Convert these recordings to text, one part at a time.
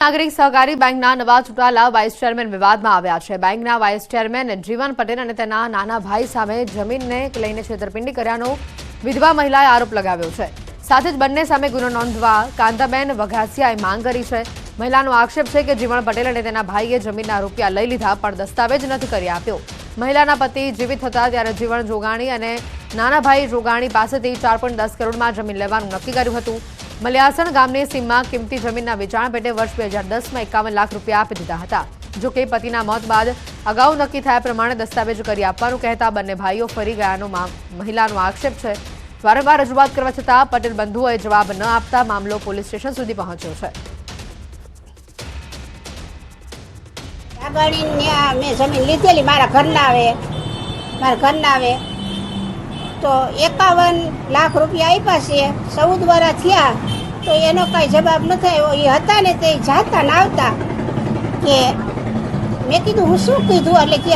નાગરિક સહકારી બેંકના નવા ચૂંટાયેલા વાઇસ ચેરમેન વિવાદમાં આવ્યા છે। બેંકના વાઇસ ચેરમેન જીવન પટેલ અને તેના નાના ભાઈ સામે જમીનને લઈને છેતરપિંડી કર્યાનો વિધવા મહિલાએ આરોપ લગાવ્યો છે। સાથે જ બંને સામે ગુનો નોંધવા કાંતાબેન વઘાસિયાએ માંગ કરી છે। મહિલાનો આક્ષેપ છે કે જીવન પટેલ અને તેના ભાઈએ જમીનના રૂપિયા લઈ લીધા પણ દસ્તાવેજ નથી કરી આપ્યો। મહિલાના પતિ જીવિત હતા ત્યારે જીવન જોગાણી અને નાના ભાઈ જોગાણી પાસેથી 4.10 કરોડમાં જમીન લેવાનું નક્કી કર્યું હતું। મલિયાસણ ગામની સીમમાં કિંમતી જમીનના વેચાણ પેટે વર્ષ 2010માં 51 લાખ રૂપિયા આપી દીધા હતા। જો કે પતિના મોત બાદ અગાઉ નક્કી થયા પ્રમાણે દસ્તાવેજ કરી આપવાનું કહેતા બંને ભાઈઓ ફરી ગયાનો મહિલાનો આક્ષેપ છે। વારંવાર રજૂઆત કરવા છતાં પટેલ બંધુઓએ જવાબ ન આપતા મામલો પોલીસ સ્ટેશન સુધી પહોંચ્યો છે। મેં જમીન લીધેલી મારા ઘરના આવે તો 51 લાખ રૂપિયા આપ્યા છે। 14 વર્ષ થયા તો એનો કઈ જવાબ ન થયો। એ હતા ને તે જાતા ને આવતા કે મેં કીધું હું શું કીધું એટલે કે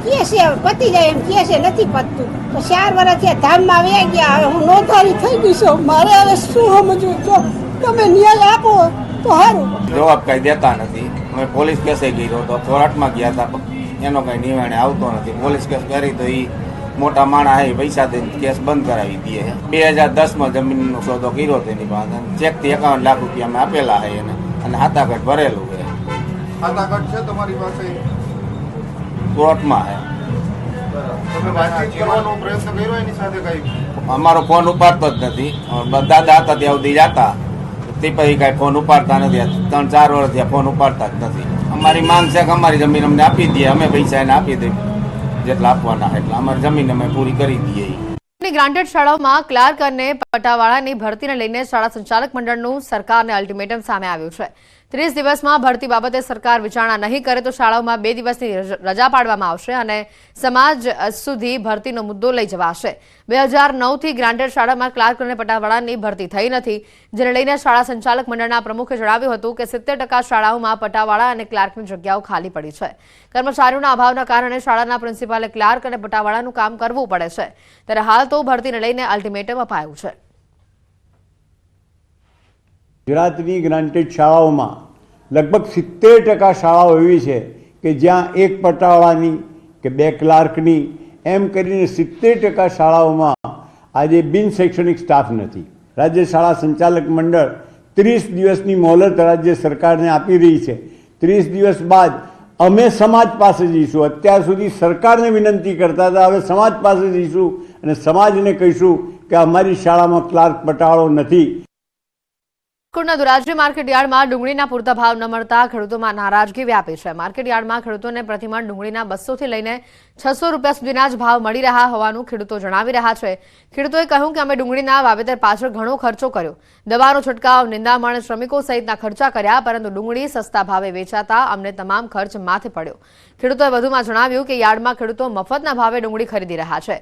કઈ કે છે પતી જાય એમ કે છે નથી પતતું। તો 4 વર્ષ થયા ધામમાં વ્યા ગયા। હવે હું નોંધારી થઈ ગઈ છું। મારે હવે શું સમજવું છો તમે ન્યાય આપો તો સારું। જવાબ કઈ દેતા નથી। અમે પોલીસ કેસે ગયો તો કોર્ટમાં ગયા હતા એનો કઈ નિર્ણય આવતો નથી। પોલીસ કેસ કરી તો એ મોટા માણા હે પૈસા દઈને કેસ બંધ કરાવી દે। 2010માં જમીનનો સોદો કર્યો તેની પાસે ચેકથી 51 લાખ રૂપિયા અમે આપેલા છે એને અને હાથાઘટ ભરેલું છે। હાથાઘટ છે તમારી પાસે? કોર્ટમાં છે। તમે વાતચીત કરવાનો પ્રયત્ન કર્યો એની સાથે કઈ? અમારો ફોન ઉપાડતો જ નથી। દાદા હતા ત્યાં સુધી જતા તે પછી કઈ ફોન ઉપાડતા નથી। 3-4 વર્ષ ત્યાં ફોન ઉપાડતા જ નથી। અમારી માંગ છે કે અમારી જમીન અમને આપી દઈએ। અમે પૈસા એને આપી દઈએ જેટલા આપવાના એટલે અમારી જમીન અમે પૂરી કરી દઈએ। ગ્રાન્ટેડ શાળાઓમાં ક્લાર્ક અને પટાવાળાની ભરતીને લઈને શાળા સંચાલક મંડળનું સરકારને અલ્ટિમેટમ સામે આવ્યું છે। 30 દિવસમાં ભરતી બાબતે સરકાર વિચારણા નહીં કરે તો શાળાઓમાં 2 દિવસની રજા પાડવામાં આવશે અને સમાજ સુધી ભરતીનો મુદ્દો લઈ જવાશે। 2009થી ગ્રાન્ટેડ શાળામાં ક્લાર્ક અને પટાવાળાની ભરતી થઈ નથી, જેને લઈને શાળા સંચાલક મંડળના પ્રમુખે જણાવ્યું હતું કે 70% શાળાઓમાં પટાવાળા અને ક્લાર્કની જગ્યાઓ ખાલી પડી છે। કર્મચારીઓના અભાવના કારણે શાળાના પ્રિન્સિપાલે ક્લાર્ક અને પટાવાળાનું કામ કરવું પડે છે, ત્યારે હાલ તો ભરતીને લઈને અલ્ટિમેટમ અપાયું છે। ગુજરાતની ગ્રાન્ટેડ શાળાઓમાં લગભગ 70% શાળાઓ એવી છે કે જ્યાં એક પટાવાળાની કે 2 ક્લાર્કની એમ કરીને 70% શાળાઓમાં આજે બિન શૈક્ષણિક સ્ટાફ નથી। રાજ્ય શાળા સંચાલક મંડળ 30 દિવસની મોહલત રાજ્ય સરકારને આપી રહી છે। 30 દિવસ બાદ અમે સમાજ પાસે જઈશું। અત્યાર સુધી સરકારને વિનંતી કરતા હતા, હવે સમાજ પાસે જઈશું અને સમાજને કહીશું કે અમારી શાળામાં ક્લાર્ક પટાવાળો નથી। રાજકોટના ધોરાજી માર્કેટ યાર્ડમાં ડુંગળીના પૂરતા ભાવ ન મળતા ખેડૂતોમાં નારાજગી વ્યાપી છે। માર્કેટ યાર્ડમાં ખેડૂતોને પ્રતિમણ ડુંગળીના 200 થી લઈને 600 રૂપિયા સુધીના જ ભાવ મળી રહ્યા હોવાનું ખેડૂતો જણાવી રહ્યા છે। ખેડૂતોએ કહ્યું કે અમે ડુંગળીના વાવેતર પાછળ ઘણો ખર્ચો કર્યો, દવાનો છંટકાવ, નિંદામણ, શ્રમિકો સહિતના ખર્ચા કર્યા, પરંતુ ડુંગળી સસ્તા ભાવે વેચાતા અમને તમામ ખર્ચ માથે પડ્યો। ખેડૂતોએ વધુમાં જણાવ્યું કે યાર્ડમાં ખેડૂતો મફતના ભાવે ડુંગળી ખરીદી રહ્યા છે।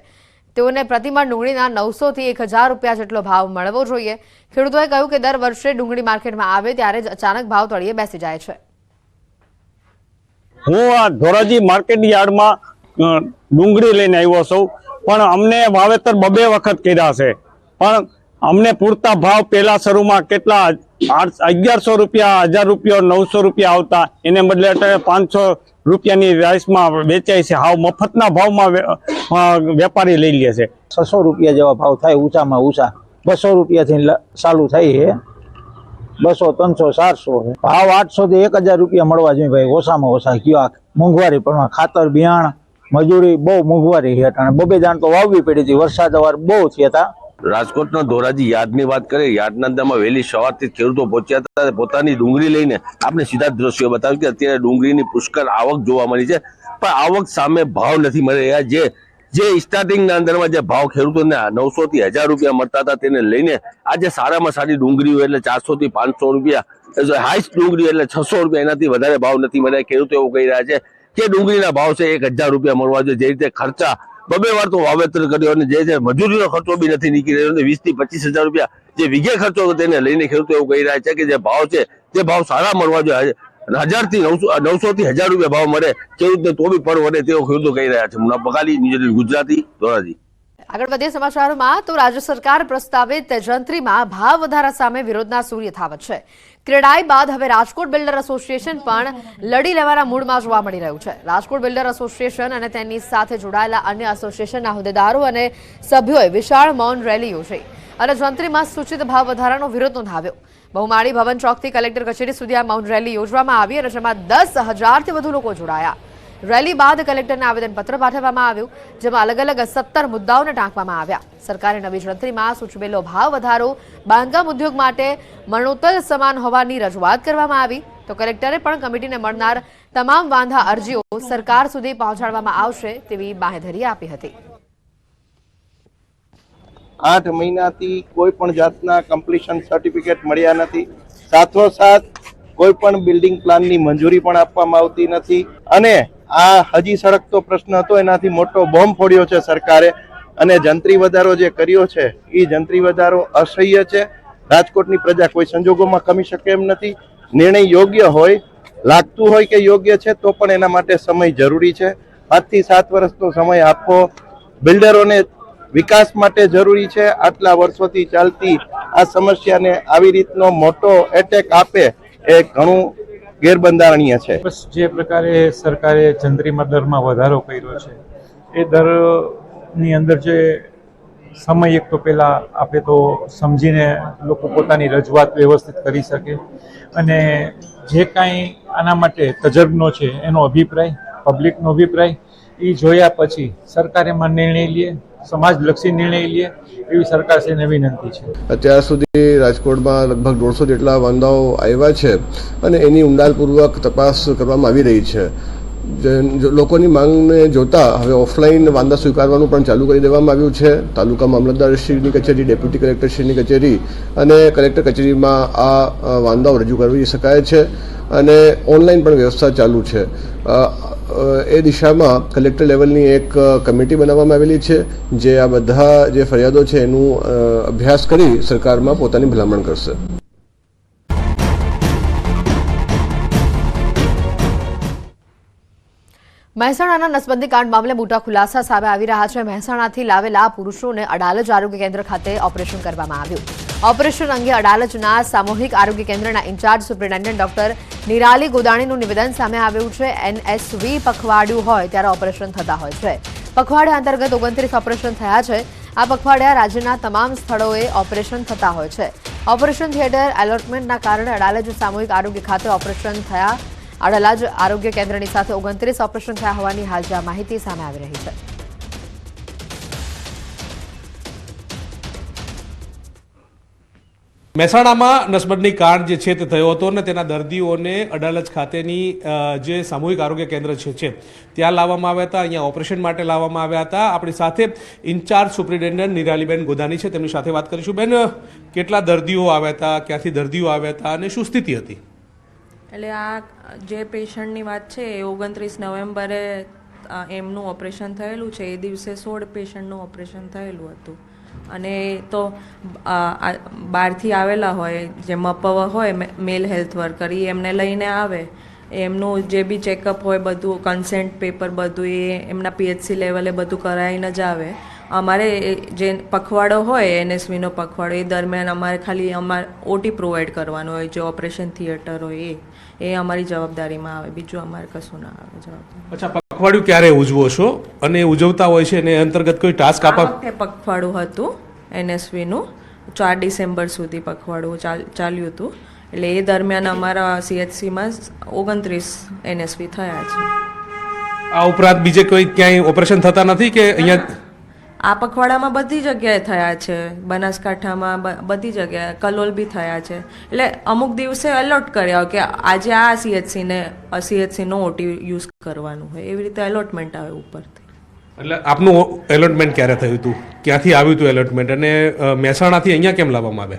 તેઓને પ્રતિમણ ડુંગળીના 900 થી 1000 રૂપિયા જેટલો ભાવ મળવો જોઈએ। ખેડૂતોએ કહ્યું કે દર વર્ષે ડુંગળી માર્કેટમાં આવે ત્યારે જ અચાનક ભાવ તળિયે બેસી જાય છે। હું આ ધોરાજી માર્કેટ યાર્ડમાં ડુંગળી લઈને આવ્યો છું, પણ અમને વાવેતર 2 વખત કર્યા છે, પણ અમને પૂરતા ભાવ પહેલા શરૂમાં કેટલા 1100 રૂપિયા, 1000 રૂપિયા, 900 રૂપિયા આવતા, એને બદલે અત્યારે 500 રૂપિયાની રાઈસમાં વેચાય છે। હાવ મફતના ભાવમાં વેપારી લઈ લે છે। 600 રૂપિયા જેવા ભાવ થાય, ઊંચામાં ઊંચા 200 રૂપિયાથી ચાલુ થાય છે। 200, 300, 400 ભાવ 800 થી 1000 રૂપિયા મળવા જોઈએ ભાઈ, ઓછામાં ઓછા। કયો મોંઘવારી પણ ખાતર બિયાણ મજૂરી બહુ મોંઘવારી છે। અને 2 દાણ તો વાવવી પડી હતી, વરસાદ અવાર બહુ થયા હતા। રાજકોટના ધોરાજી યાર્ડની વાત કરીએ, યાર્ડના અંદરમાં વહેલી સવારથી ખેડૂતો પહોંચ્યા હતા પોતાની ડુંગળી લઈને। આપણે સીધા દ્રશ્યો બતાવ્યું કે અત્યારે ડુંગળીની પુષ્કળ આવક જોવા મળી છે, પણ આવક સામે ભાવ નથી મળી રહ્યા। જે સ્ટાર્ટિંગના અંદરમાં જે ભાવ ખેડૂતોને 900 થી 1000 રૂપિયા મળતા હતા, તેને લઈને આજે સારામાં સારી ડુંગળીઓ એટલે 400 થી 500 રૂપિયા, હાઈસ્ટ ડુંગળી એટલે 600 રૂપિયા, એનાથી વધારે ભાવ નથી મળ્યા। ખેડૂતો એવું કહી રહ્યા છે કે ડુંગળીના ભાવ છે 1000 રૂપિયા મળવા જોઈએ। જે રીતે ખર્ચા 2 વાર તો વાવેતર કર્યો અને જે મજૂરીનો ખર્ચો બી નથી નીકળી રહ્યો, 20 થી 25 હજાર રૂપિયા જે વીઘે ખર્ચો હતો તેને લઈને ખેડૂતો એવું કહી રહ્યા છે કે જે ભાવ છે તે ભાવ સારા મળવા જોઈએ। 1000 થી 900 થી 1000 રૂપિયા ભાવ મળે ખેડૂતને તો બી પર વધે તેવો ખેડૂતો કહી રહ્યા છે। મુના બગાલી, ન્યૂઝ ગુજરાતી, ધોરાજી। આગળ વધીએ સમાચારોમાં તો રાજ્ય સરકાર પ્રસ્તાવિત જંત્રીમાં ભાવ વધારા સામે વિરોધના સૂર યથાવત છે। ક્રેડાઈ બાદ હવે રાજકોટ બિલ્ડર એસોસિએશન પણ લડી લેવાના મૂડમાં જોવા મળી રહ્યું છે. રાજકોટ બિલ્ડર એસોસિએશન અને તેની સાથે જોડાયેલા અન્ય એસોસિએશનના હોદ્દેદારો અને સભ્યોએ વિશાળ મૌન રેલી યોજી અને જંત્રીમાં સૂચિત ભાવ વધારાનો વિરોધ નોંધાવ્યો. બહુમાળી ભવન ચોકથી કલેક્ટર કચેરી સુધી આ મૌન રેલી યોજવામાં આવી અને જેમાં 10,000થી વધુ લોકો જોડાયા. રેલી બાદ કલેક્ટરને આવેદનપત્ર પાઠવવામાં આવ્યું, જેમાં અલગ અલગ 17 મુદ્દાઓને ટાંકવામાં આવ્યા. સરકારે નવી જંત્રીમાં સૂચવેલો ભાવ વધારો બાંધકામ ઉદ્યોગ માટે મરણોત્તર સમાન હોવાની રજૂઆત કરવામાં આવી, તો કલેક્ટરે પણ કમિટીને મળનાર તમામ વાંધા અરજીઓ સરકાર સુધી પહોંચાડવામાં આવશે તેવી બાંહેધરી આપી હતી. 8 મહિનાથી કોઈ પણ જાતના કમ્પ્લીશન સર્ટિફિકેટ મળ્યા નથી. સાથોસાથ કોઈ પણ બિલ્ડિંગ પ્લાનની મંજૂરી પણ આપવામાં આવતી નથી અને આ હજી સળગતો પ્રશ્ન હતો, એનાથી મોટો બોમ્બ ફોડ્યો છે સરકારે અને જંત્રી વધારો જે કર્યો છે એ જંત્રી વધારો અસહ્ય છે. રાજકોટની પ્રજા કોઈ સંજોગોમાં ખમી શકે એમ નથી. નિર્ણય યોગ્ય હોય, લાગતું હોય કે યોગ્ય છે તો પણ એના માટે સમય જરૂરી છે. 5 થી 7 વર્ષનો સમય આપવો બિલ્ડરોને વિકાસ માટે જરૂરી છે. આટલા વર્ષોથી ચાલતી આ સમસ્યાને આવી રીતનો મોટો એટેક આપે એ ઘણું ગેરબંધારણીય છે. બસ જે પ્રકારે સરકારે જંત્રીમાં દરમાં વધારો કર્યો છે એ દરની અંદર જે સમય એક તો પહેલાં આપે તો સમજીને લોકો પોતાની રજૂઆત વ્યવસ્થિત કરી શકે અને જે કાંઈ આના માટે તજજ્ઞો છે એનો અભિપ્રાય, પબ્લિકનો અભિપ્રાય એ જોયા પછી સરકાર એમાં નિર્ણય લે, સમાજલક્ષી નિર્ણય લે એવી સરકારશ્રીને વિનંતી છે. અત્યાર સુધી રાજકોટમાં લગભગ 150 જેટલા વાંધાઓ આવ્યા છે અને એની ઊંડાણપૂર્વક તપાસ કરવામાં આવી રહી છે. લોકોની માંગને જોતા હવે ઓફલાઈન વાંધા સ્વીકારવાનું પણ ચાલુ કરી દેવામાં આવ્યું છે. તાલુકા મામલતદારશ્રીની કચેરી, ડેપ્યુટી કલેક્ટરશ્રીની કચેરી અને કલેક્ટર કચેરીમાં આ વાંધાઓ રજૂ કરી શકાય છે અને ઓનલાઈન પણ વ્યવસ્થા ચાલુ છે. એ દિશામાં કલેક્ટર લેવલની એક કમિટી બનાવવામાં આવેલી છે જે આ બધા જે ફરિયાદો છે એનું અભ્યાસ કરી સરકારમાં પોતાની ભલામણ કરશે. મહેસાણાના નસબંધી કાંડ મામલે મોટા ખુલાસા સામે આવી રહ્યા છે. મહેસાણાથી લાવેલા પુરુષોને અડાલજ આરોગ્ય કેન્દ્ર ખાતે ઓપરેશન કરવામાં આવ્યું. ઓપરેશન અંગે અડાલજના સામૂહિક આરોગ્ય કેન્દ્રના ઇન્ચાર્જ સુપ્રિન્ટેન્ડન્ટ ડોક્ટર નિરાલી ગોદાણીનું નિવેદન સામે આવ્યું છે. NSV પખવાડિયું હોય ત્યારે ઓપરેશન થતા હોય છે. પખવાડિયા અંતર્ગત 29 ઓપરેશન થયા છે. આ પખવાડિયા રાજ્યના તમામ સ્થળોએ ઓપરેશન થતા હોય છે. ઓપરેશન થિયેટર એલોટમેન્ટના કારણે અડાલજ સામૂહિક આરોગ્ય ખાતે ઓપરેશન થયા. અડાલજ આરોગ્ય કેન્દ્રની સાથે 29 ઓપરેશન થયા હોવાની હાલ જે માહિતી સામે આવી રહી છે. મહેસાણામાં નસબંધી કાંડ જે છે તે થયો હતો અને તેના દર્દીઓને અડાલજ ખાતેની જે સામૂહિક આરોગ્ય કેન્દ્ર છે ત્યાં લાવવામાં આવ્યા હતા. અહીંયા ઓપરેશન માટે લાવવામાં આવ્યા હતા. આપણી સાથે ઇન્ચાર્જ સુપ્રિન્ટેન્ડન્ટ નિરાલીબેન ગોદાણી છે, તેમની સાથે વાત કરીશું. બેન, કેટલા દર્દીઓ આવ્યા હતા, ક્યાંથી દર્દીઓ આવ્યા હતા અને શું સ્થિતિ હતી? એટલે આ જે પેશન્ટની વાત છે એ 29 નવેમ્બરે એમનું ઓપરેશન થયેલું છે. એ દિવસે 16 પેશન્ટનું ઓપરેશન થયેલું હતું અને તો બહારથી આવેલા હોય જે મપવ હોય મેલ હેલ્થ વર્કર એ એમને લઈને આવે, એમનું જે બી ચેકઅપ હોય બધું કન્સેન્ટ પેપર બધું એ એમના PHC લેવલે બધું કરાવીને જ આવે. અમારે જે પખવાડો હોય NSVનો પખવાડો એ દરમિયાન અમારે ખાલી OT પ્રોવાઈડ કરવાનું હોય, જે ઓપરેશન થિયેટર હોય એ અમારી જવાબદારીમાં આવે, બીજું અમારે કશું ના આવે જવાબદારી. અચ્છા, પખવાડિયું ક્યારે ઉજવો છો અને ઉજવતા હોય છે અને અંતર્ગત કોઈ ટાસ્ક આપવા? પખવાડું હતું NSVનું 4 ડિસેમ્બર સુધી પખવાડું ચાલ્યું હતું. એટલે એ દરમિયાન અમારા CHCમાં 29 NSV થયા છે. આ ઉપરાંત બીજે કોઈ ક્યાંય ઓપરેશન થતા નથી કે અહીંયા? આ પખવાડામાં બધી જગ્યાએ થયા છે, બનાસકાંઠામાં બધી જગ્યાએ, કલોલ બી થયા છે. એટલે અમુક દિવસે અલોટ કર્યા કે આજે આ CHCનો OT યુઝ કરવાનું હોય, એવી રીતે અલોટમેન્ટ આવે ઉપરથી. એટલે આપનું એલોટમેન્ટ ક્યારે થયું હતું, ક્યાંથી આવ્યું હતું એલોટમેન્ટ અને મહેસાણાથી અહીંયા કેમ લાવવામાં આવે?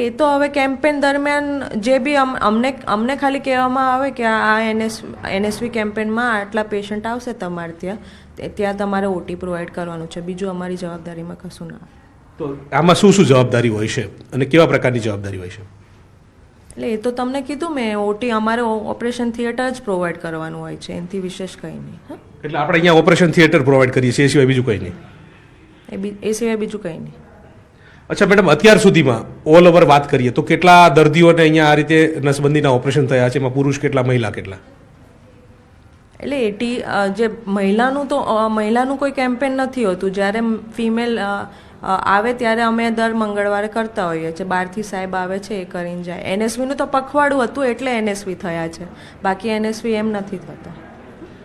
એ તો હવે કેમ્પેન દરમિયાન જે બી અમને ખાલી કહેવામાં આવે કે આ NSV કેમ્પેનમાં આટલા પેશન્ટ આવશે તમારે ત્યાં તમારે OT પ્રોવાઈડ કરવાનું છે, બીજું અમારી જવાબદારીમાં કશું ના આવે. તો આમાં શું શું જવાબદારી હોય છે અને કેવા પ્રકારની જવાબદારી હોય છે? એટલે એ તો તમને કીધું મેં, OT અમારે ઓપરેશન થિયેટર જ પ્રોવાઈડ કરવાનું હોય છે, એનાથી વિશેષ કંઈ નહીં. એટલે આપણે અહીંયા ઓપરેશન થિયેટર પ્રોવાઈડ કરીએ છીએ, એ સિવાય બીજું કંઈ નહીં? એ સિવાય બીજું કંઈ નહીં. અચ્છા મેડમ, અત્યાર સુધીમાં ઓલ ઓવર વાત કરીએ તો કેટલા દર્દીઓને અહીંયા આ રીતે નસબંધીના ઓપરેશન થયા છે? એમાં પુરુષ કેટલા, મહિલા કેટલા? એટલે જે મહિલાનું કોઈ કેમ્પેન નથી હોતું. જ્યારે ફિમેલ આવે ત્યારે અમે દર મંગળવારે કરતા હોઈએ છીએ. બહારથી સાહેબ આવે છે, એ કરીને જાય. એનએસવીનું તો પખવાડું હતું એટલે એનએસવી થયા છે, બાકી એનએસવી એમ નથી થતા.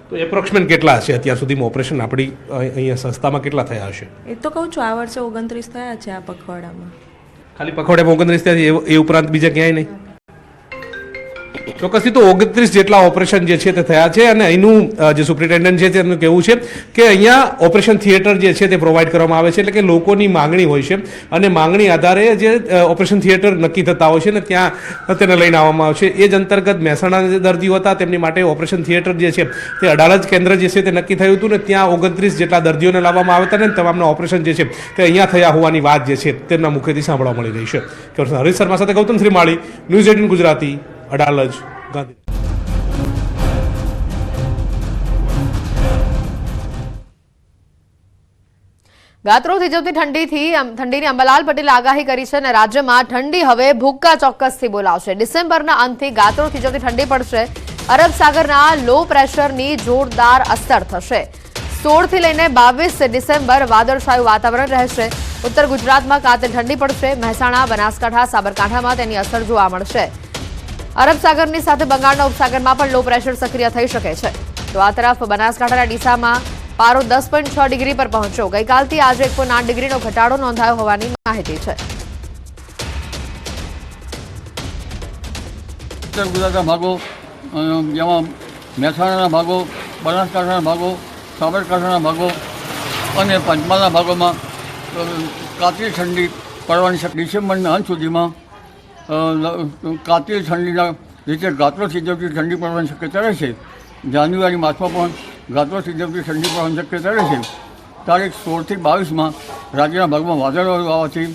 તો એપ્રોક્સિમેટ કેટલા હશે અત્યાર સુધીમાં ઓપરેશન આપણી અહીંયા સંસ્થામાં કેટલા થયા હશે? એ તો કહું છું, આ વર્ષે 29 થયા છે આ પખવાડામાં. ખાલી પખવાડિયામાં 29 થયા છે, એ ઉપરાંત બીજા ક્યાંય નહીં? ચોક્કસથી તો 29 જેટલા ઓપરેશન જે છે તે થયા છે. અને અહીંનું જે સુપ્રિન્ટેન્ડન્ટ છે તેનું કહેવું છે કે અહીંયા ઓપરેશન થિયેટર જે છે તે પ્રોવાઈડ કરવામાં આવે છે, એટલે કે લોકોની માંગણી હોય છે અને માંગણી આધારે જે ઓપરેશન થિયેટર નક્કી થતા હોય છે ને ત્યાં તેને લઈને આવવામાં આવે છે. એ જ અંતર્ગત મહેસાણાના જે દર્દીઓ હતા તેમની માટે ઓપરેશન થિયેટર જે છે તે અડાલજ કેન્દ્ર જે છે તે નક્કી થયું હતું ને ત્યાં 29 જેટલા દર્દીઓને લાવવામાં આવ્યા હતા ને તમામના ઓપરેશન જે છે તે અહીંયા થયા હોવાની વાત જે છે તેમના મુખેથી સાંભળવા મળી રહી છે. હરીશ શર્મા સાથે ગૌતમ શ્રીમાળી, ન્યૂઝ 18 ગુજરાતી, અડાલજ, ગાંધી. ગાત્રો થીજવતી ઠંડીની અંબાલાલ પટેલે આગાહી કરી છે અને રાજ્યમાં ઠંડી હવે ભૂક્કા ચોક્કસથી બોલાવશે. ડિસેમ્બરના અંતથી ગાત્રો થીજવતી ઠંડી પડશે. અરબ સાગરના લો પ્રેશરની જોરદાર અસર થશે. 16 થી લઈને 22 ડિસેમ્બર વાદળછાયું વાતાવરણ રહેશે. ઉત્તર ગુજરાતમાં કાતે ઠંડી પડશે. મહેસાણા, બનાસકાંઠા, સાબરકાંઠામાં તેની અસર જોવા મળશે. અરબ સાગરની સાથે બંગાળના ઉપસાગરમાં પણ લો પ્રેશર સક્રિય થઈ શકે છે. તો આ તરફ બનાસકાંઠાના ડીસામાં પારો 10.6 ડિગ્રી પર પહોંચ્યો. ગઈકાલથી આજે 1.8 ડીગ્રીનો ઘટાડો નોંધાયો હોવાની માહિતી છે. ઉત્તર ગુજરાતના ભાગો, જેમાં મહેસાણાના ભાગો, બનાસકાંઠાના ભાગો, સાબરકાંઠાના ભાગો અને પંચમહાલના ભાગોમાં કાતિલ ઠંડી પડવાની શકે. ડિસેમ્બરના અંત સુધીમાં કાતિલ ઠંડીના રીતે ગાત્રો થીજવતી ઠંડી પડવાની શક્યતા રહેશે. જાન્યુઆરી માસમાં પણ ગાત્રો થીજવતી ઠંડી પડવાની શક્યતા રહેશે. તારીખ 16 થી 22માં રાજ્યના ભાગમાં વાદળો આવવાથી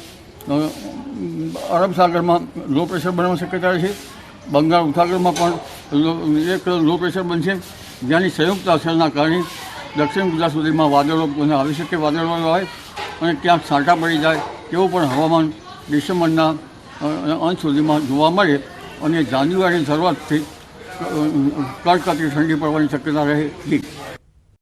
અરબ સાગરમાં લો પ્રેશર બનવાની શક્યતા રહેશે. બંગાળ ઉપસાગરમાં પણ એક લો પ્રેશર બનશે, જેની સંયુક્ત અસરના કારણે દક્ષિણ ગુજરાત સુધીમાં વાદળો આવી શકે, વાદળો આવે અને ક્યાંક છાંટા પડી જાય તેવું પણ હવામાન ડિસેમ્બરના અંત સુધીમાં જોવા મળે. અને જાન્યુઆરીની શરૂઆતથી કડકડતી ઠંડી પડવાની શક્યતા રહે.